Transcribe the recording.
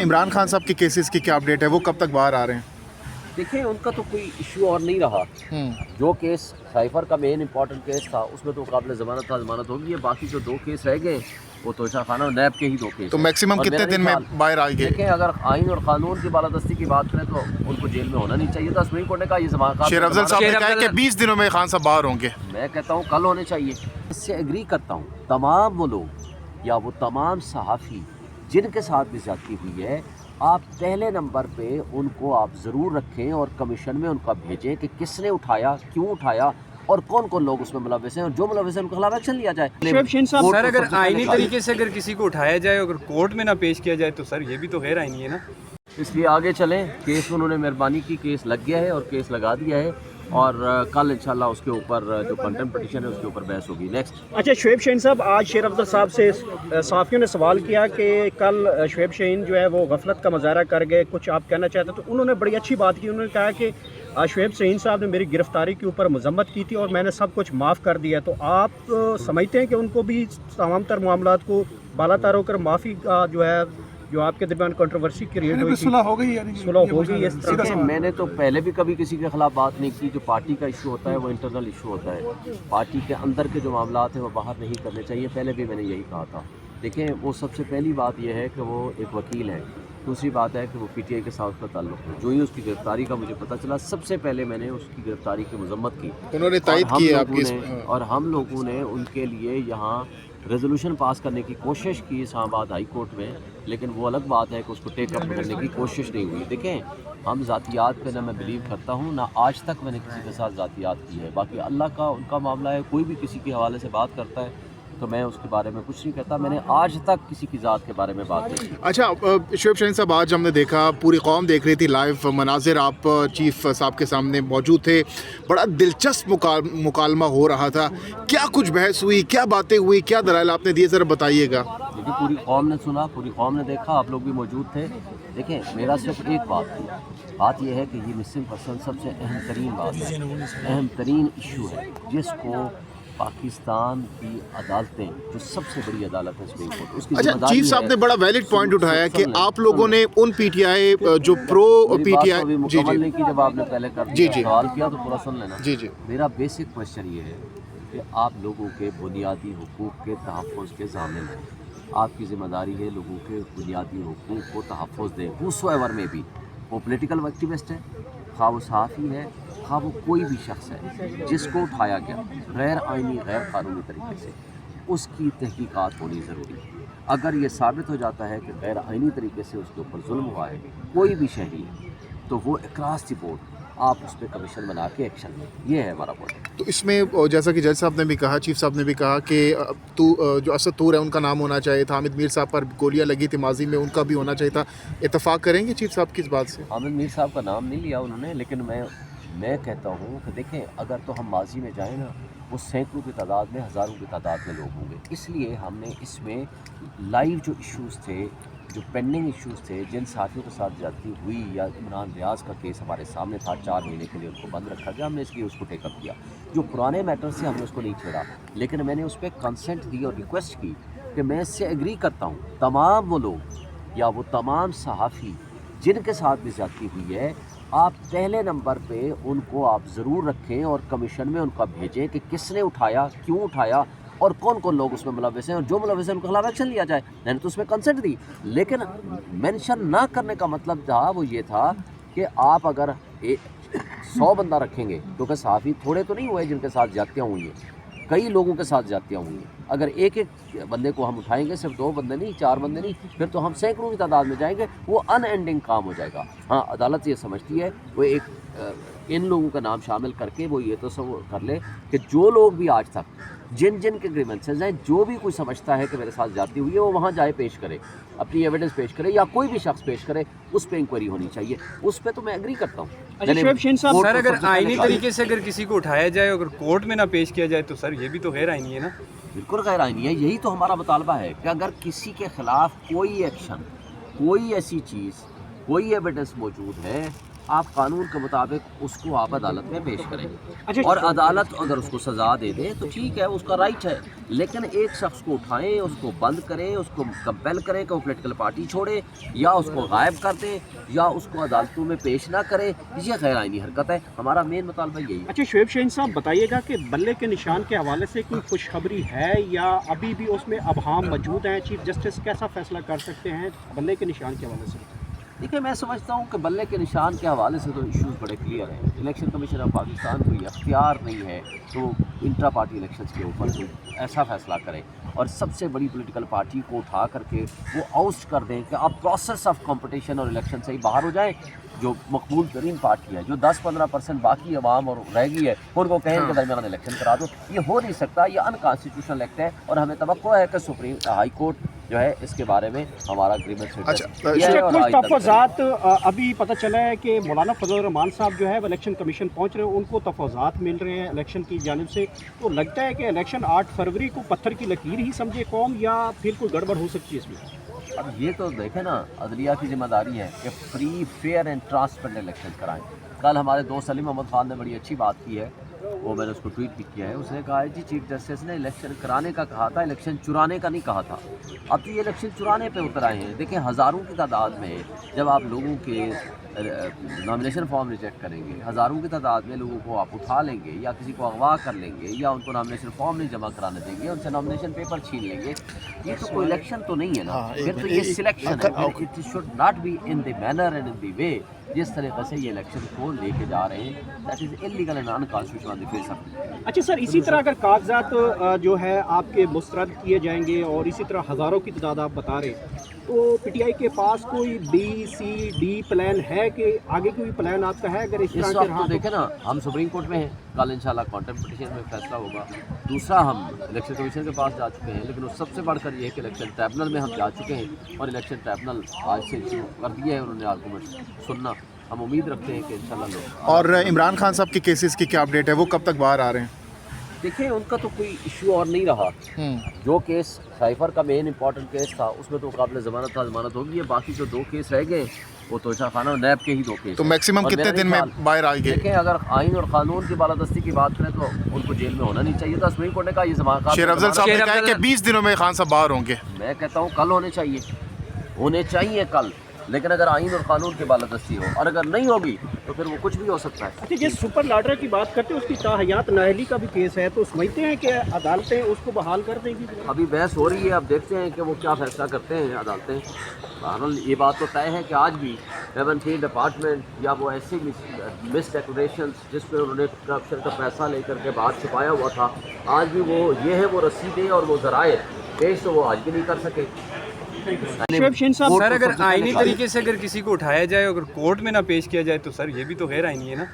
इमरान खान साहब के केसेस की क्या अपडेट है, वो कब तक बाहर आ रहे हैं? देखिए उनका तो कोई इशू और नहीं रहा। जो केस साइफर का मेन इंपॉर्टेंट केस था उसमें तो काबिल ज़मानत था, ज़मानत होगी। बाकी जो दो केस रह गए वो तोशा खाना और नैब के ही दो केस तो हैं। मैक्सिमम और कितने मेरा दिन नहीं में ख्याल- बाहर आएंगे? देखें, अगर आइन और कानून की बालादस्ती की बात करें तो उनको जेल में होना नहीं चाहिए था। सुप्रीम कोर्ट ने कहा ये जमानत शेर अफजल साहब ने कहा है कि 20 दिनों में खान साहब बाहर होंगे। मैं कहता हूँ कल होने चाहिए। इससे एग्री करता हूँ। तमाम वो लोग या वो तमाम सहाफ़ी जिनके साथ भी ज़्यादती हुई है, आप पहले नंबर पे उनको आप ज़रूर रखें और कमीशन में उनका भेजें कि किसने उठाया, क्यों उठाया और कौन कौन लोग उसमें मुलव्वस हैं, और जो मुलव्वस हैं उनके खिलाफ एक्शन लिया जाए। सर अगर आईनी तरीके से अगर किसी को उठाया जाए, अगर कोर्ट में ना पेश किया जाए तो सर ये भी तो गैर आईनी है ना। इसलिए आगे चलें। केस में उन्होंने मेहरबानी की, केस लग गया है और केस लगा दिया है, और कल इंशाल्लाह उसके ऊपर जो कंटेम्प्ट पिटीशन है उसके ऊपर बहस होगी। नेक्स्ट। अच्छा, शुएब शाहीन साहब, आज शेर अफजल साहब से सहाफ़ियों ने सवाल किया कि कल शुएब शाहीन जो है वो गफलत का मुजाहरा कर गए, कुछ आप कहना चाहते, तो उन्होंने बड़ी अच्छी बात की। उन्होंने कहा कि शुएब शाहीन साहब ने मेरी गिरफ्तारी के ऊपर मजम्मत की थी और मैंने सब कुछ माफ़ कर दिया। तो आप समझते हैं कि उनको भी तमाम तर मामलात को बालातर होकर माफ़ी का जो है, जो आपके दरमियान कंट्रोवर्सी क्रिएट हुई थी, सुलह हो गई, इस तरह से? मैंने तो पहले भी कभी किसी के खिलाफ बात नहीं की। जो पार्टी का इशू होता है वो इंटरनल इशू होता है। पार्टी के अंदर के जो मामलात हैं वो बाहर नहीं करने चाहिए। पहले भी मैंने यही कहा था। देखें, वो सबसे पहली बात यह है कि वो एक वकील है। दूसरी बात है कि वो पीटीआई के साथ उसका ताल्लुक है। जो ही उसकी गिरफ्तारी का मुझे पता चला, सबसे पहले मैंने उसकी गिरफ्तारी की मजम्मत की। उन्होंने तायद की है आपकी और हम लोगों ने उनके लिए यहाँ रेजोल्यूशन पास करने की कोशिश की इस्लामाबाद हाई कोर्ट में, लेकिन वो अलग बात है कि उसको टेक अप करने की कोशिश नहीं हुई। देखें, हम ज़ातियात पे ना मैं बिलीव करता हूँ, ना आज तक मैंने किसी के साथ ज़ातियात की है। बाकी अल्लाह का उनका मामला है। कोई भी किसी के हवाले से बात करता है तो मैं उसके बारे में कुछ नहीं कहता। मैंने आज तक किसी की ज़ात के बारे में बात नहीं की। अच्छा, शुएब शाहीन साहब, आज हमने देखा, पूरी कौम देख रही थी लाइव मनाजिर, आप चीफ साहब के सामने मौजूद थे, बड़ा दिलचस्प मुकालमा हो रहा था। क्या कुछ बहस हुई, क्या बातें हुई, क्या दलाइल आपने दिए, ज़रा बताइएगा। देखिए, पूरी कौम ने सुना, पूरी कौम ने देखा, आप लोग भी मौजूद थे। देखें, मेरा सिर्फ एक बात थी। बात यह है कि ये मुस्लिम पसंद सबसे अहम तरीन बात है, अहम तरीन इशू है, जिसको पाकिस्तान की अदालतें, जो सबसे बड़ी अदालत है सुप्रीम कोर्ट, उसकी अच्छा, चीफ साहब ने बड़ा वैलिड पॉइंट उठाया कि आप लोगों ने उन पीटीआई जो प्रो पीटीआई जी नहीं की, जब आपने पहले कर जी सवाल किया तो पूरा सुन लेना। जी मेरा बेसिक क्वेश्चन ये है कि आप लोगों के बुनियादी हुकूक के तहफ़्फ़ुज़ के ज़ामिन हैं। आपकी ज़िम्मेदारी है लोगों के बुनियादी हुकूक को तहफ़्फ़ुज़ दें। हुसोएवर में भी वो पॉलिटिकल एक्टिविस्ट है, खा वो सहाफ़ी है, खा वो कोई भी शख्स है जिसको उठाया गया गैर आइनी गैर कानूनी तरीके से, उसकी तहकीकात होनी ज़रूरी है। अगर ये साबित हो जाता है कि गैर आइनी तरीके से उसके ऊपर जुल्म हुआ है कोई भी शहरी, तो वो अक्रॉस द बोर्ड आप उस पर कमीशन बना के एक्शन लें। ये है हमारा पॉइंट। तो इसमें जैसा कि जज साहब ने भी कहा, चीफ साहब ने भी कहा कि जो असद तूर है उनका नाम होना चाहिए था, हामिद मीर साहब पर गोलियां लगी थी माजी में, उनका भी होना चाहिए था। इत्तेफाक करेंगे चीफ साहब की इस बात से? हामिद मीर साहब का नाम नहीं लिया उन्होंने, लेकिन मैं कहता हूँ कि देखें, अगर तो हम माजी में जाएँ ना, वो सैकड़ों की तादाद में, हज़ारों की तादाद में लोग होंगे। इसलिए हमने इसमें लाइव जो इश्यूज़ थे, जो पेंडिंग इश्यूज़ थे, जिन साथियों के साथ ज़्यादती हुई, या इमरान रियाज का केस हमारे सामने था, 4 महीने के लिए उनको बंद रखा गया, हमने इसलिए उसको टेकअप किया। जो पुराने मैटर से हमने उसको नहीं छेड़ा, लेकिन मैंने उस पर कंसेंट दी और रिक्वेस्ट की कि मैं इससे एग्री करता हूँ। तमाम वो लोग या वो तमाम सहाफ़ी जिनके साथ भी ज़्यादती हुई है, आप पहले नंबर पे उनको आप ज़रूर रखें और कमीशन में उनका भेजें कि किसने उठाया, क्यों उठाया और कौन कौन लोग उसमें मुलव्वस हैं, और जो मुलव्वस हैं उनके खिलाफ एक्शन लिया जाए। मैंने तो उसमें कंसेंट दी, लेकिन मेंशन ना करने का मतलब था वो ये था कि आप अगर 100 बंदा रखेंगे, क्योंकि सहाफ़ी थोड़े तो नहीं हुए जिनके साथ ज़्यादतियाँ हुई हैं, कई लोगों के साथ ज़्यादतियाँ हुई हैं। अगर एक एक बंदे को हम उठाएंगे, सिर्फ 2 बंदे नहीं, 4 बंदे नहीं, फिर तो हम सैकड़ों की तादाद में जाएंगे, वो अनएंडिंग काम हो जाएगा। हाँ, अदालत ये समझती है, वो एक इन लोगों का नाम शामिल करके वो ये तो सब कर ले कि जो लोग भी आज तक जिन जिन के ग्रीवेंसेस हैं, जो भी कोई समझता है कि मेरे साथ ज़्यादती हुई है, वो वहाँ जाए, पेश करे, अपनी एविडेंस पेश करे, या कोई भी शख्स पेश करे, उस पर इंक्वायरी होनी चाहिए। उस पर तो मैं एग्री करता हूँ। सर अगर आईनी तरीके से अगर किसी को उठाया जाए, अगर कोर्ट में ना पेश किया जाए तो सर ये भी तो गैर आईनी है ना। बिल्कुल गैर आईनी है। यही तो हमारा मुतालबा है कि अगर किसी के ख़िलाफ़ कोई एक्शन, कोई ऐसी चीज़, कोई एविडेंस मौजूद है आप कानून के मुताबिक उसको आप अदालत में पेश करें अच्छा, और अदालत अगर उसको सज़ा दे दे तो ठीक है, उसका राइट है। लेकिन एक शख्स को उठाएं, उसको बंद करें, उसको कंपेल करें कि वो पोलिटिकल पार्टी छोड़े, या उसको गायब कर दें, या उसको अदालतों में पेश ना करें, ये गैर आइनी हरकत है। हमारा मेन मुतालबा यही है। अच्छा शोएब शाहीन साहब, बताइएगा कि बल्ले के निशान के हवाले से कोई खुशखबरी है या अभी भी उसमें अबहाम मौजूद हैं? चीफ जस्टिस कैसा फैसला कर सकते हैं बल्ले के निशान के हवाले से? देखिए, मैं समझता हूँ कि बल्ले के निशान के हवाले से तो इश्यूज़ बड़े क्लियर हैं। इलेक्शन कमीशन ऑफ पाकिस्तान को ये अख्तियार नहीं है तो इंट्रा पार्टी इलेक्शंस के ऊपर कोई ऐसा फैसला करें और सबसे बड़ी पॉलिटिकल पार्टी को उठा करके वो आउस्ट कर दें कि आप प्रोसेस ऑफ कंपटीशन और इलेक्शन से ही बाहर हो जाएं। जो मकबूल तरीन पार्टी है, जो 10-15% बाकी अवाम और रह गई है, उनको कहें के दरमियान इलेक्शन करा दो, ये हो नहीं सकता। ये अनकॉन्स्टिट्यूशनल एक्ट है और हमें तवक्को है कि सुप्रीम हाई कोर्ट जो है इसके बारे में हमारा एग्रीमेंट अच्छा, कुछ तफाज़ात अभी पता चला है कि मौलाना फजल रहमान साहब जो है वो इलेक्शन कमीशन पहुंच रहे हैं, उनको तफाज़ात मिल रहे हैं इलेक्शन की जानिब से। तो लगता है कि इलेक्शन 8 फरवरी को पत्थर की लकीर ही समझे कौम, या फिर कोई गड़बड़ हो सकती है इसमें? अब ये तो देखें ना, अदलिया की जिम्मेदारी है कि free fair and transparent election कराएं। कल हमारे दोस्त सलीम मोहम्मद खान ने बड़ी अच्छी बात की है, वो मैंने उसको ट्वीट भी किया है। उसने कहा है जी चीफ जस्टिस ने इलेक्शन कराने का कहा था, इलेक्शन चुराने का नहीं कहा था। अब तो ये इलेक्शन चुराने पे उतर आए हैं। देखें, हज़ारों की तादाद में जब आप लोगों के नॉमिनेशन फॉर्म रिजेक्ट करेंगे, हज़ारों की तादाद में लोगों को आप उठा लेंगे या किसी को अगवा कर लेंगे या उनको नॉमिनेशन फॉर्म नहीं जमा कराने देंगे, उनसे नॉमिनेशन पेपर छीन लेंगे, ये तो कोई इलेक्शन तो नहीं है ना। फिर तो ये सिलेक्शन है। It should not be in the manner and in the way जिस तरीके से ये इलेक्शन को लेके जा रहे हैं, that is illegal and unconstitutional face of. अच्छा सर, इसी तरह अगर कागजात जो है आपके मुस्तरद किए जाएंगे और इसी तरह हज़ारों की तादाद आप बता रहे हैं, तो पीटीआई के पास कोई BCD प्लान है कि आगे कोई प्लान आपका है अगर इस इस तरह वक्त के? तो देखें ना, हम सुप्रीम कोर्ट में हैं, कल इंशाल्लाह कॉन्टेम्प्ट पिटीशन में फैसला होगा। दूसरा, हम इलेक्शन कमीशन के पास जा चुके हैं, लेकिन उस सबसे बढ़कर ये है कि इलेक्शन ट्राइब्यूनल में हम जा चुके हैं और इलेक्शन ट्राइब्यूनल आज से शुरू कर दिए है उन्होंने आर्गूमेंट सुनना। हम उम्मीद रखते हैं कि इंशाल्लाह लोग। और इमरान खान साहब के केसेस की क्या अपडेट है, वो कब तक बाहर आ रहे हैं? देखिए, उनका तो कोई इशू और नहीं रहा। जो केस साइफर का मेन इंपॉर्टेंट केस था उसमें तो काबिल ज़मानत था, ज़मानत होगी है। बाकी जो 2 केस रह गए वो तो खाना और नैब के ही 2 केस। तो मैक्सिमम कितने दिन में बाहर आएंगे? देखें, अगर आइन और कानून की बालादस्ती की बात करें तो उनको जेल में होना नहीं चाहिए था। सुप्रीम कोर्ट ने कहा ये जमानत, शेर अफजल साहब ने कहा है कि 20 दिनों में खान साहब बाहर होंगे। मैं कहता हूँ कल होने चाहिए कल। लेकिन अगर आइन और कानून की बालादस्ती हो और अगर नहीं होगी तो फिर वो कुछ भी हो सकता है। अच्छा, जिस सुपर लाडर की बात करते हैं उसकी ताहयात नाअहली का भी केस है, तो समझते हैं कि अदालतें उसको बहाल कर देंगी? अभी बहस हो रही है, अब देखते हैं कि वो क्या फैसला करते हैं अदालतें। बहरहाल ये बात तो तय है कि आज भी रेवेन्यू डिपार्टमेंट या वो ऐसी मिस डेकोरेशन जिस पर उन्होंने करप्शन का पैसा लेकर के बाहर छुपाया हुआ था, आज भी वो ये है वो रसीदें और वो ज़राए पेश तो वो आज भी नहीं कर सके। शोएब शाहीन साहब, सर अगर आईनी तरीके से अगर किसी को उठाया जाए, अगर कोर्ट में ना पेश किया जाए तो सर ये भी तो गैर आईनी है ना।